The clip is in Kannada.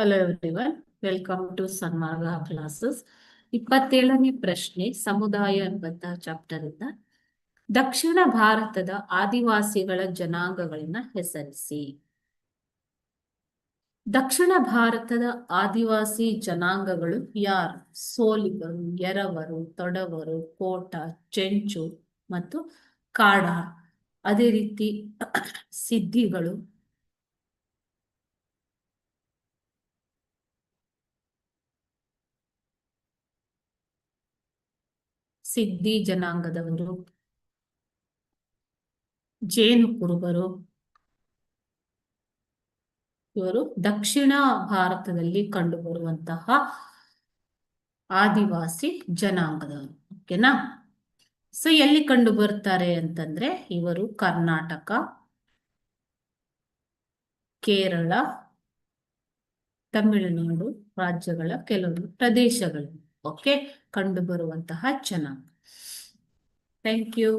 Hello everyone, welcome to Sanmarga classes. 27ನೇ ಪ್ರಶ್ನೆ ಸಮುದಾಯ ಎಂಬಂತಹ ಚಾಪ್ಟರ್ ಇಂದ ದಕ್ಷಿಣ ಭಾರತದ ಆದಿವಾಸಿಗಳ ಜನಾಂಗಗಳನ್ನ ಹೆಸರಿಸಿ. ದಕ್ಷಿಣ ಭಾರತದ ಆದಿವಾಸಿ ಜನಾಂಗಗಳು ಯಾರು? ಸೋಲಿಗರು, ಎರವರು, ತೊಡವರು, ಕೋಟ, ಚೆಂಚು ಮತ್ತು ಕಾಡ. ಅದೇ ರೀತಿ ಸಿದ್ಧಿಗಳು, ಸಿದ್ಧಿ ಜನಾಂಗದವರು, ಜೇನು ಕುರುಬರು, ಇವರು ದಕ್ಷಿಣ ಭಾರತದಲ್ಲಿ ಕಂಡುಬರುವಂತಹ ಆದಿವಾಸಿ ಜನಾಂಗದವರು. ಓಕೆನಾ? ಸೊ ಎಲ್ಲಿ ಕಂಡು ಬರ್ತಾರೆ ಅಂತಂದ್ರೆ ಇವರು ಕರ್ನಾಟಕ, ಕೇರಳ, ತಮಿಳುನಾಡು ರಾಜ್ಯಗಳ ಕೆಲವು ಪ್ರದೇಶಗಳು ಕಂಡು ಬರುವಂತಹ ಜನಾಂಗ. Thank you.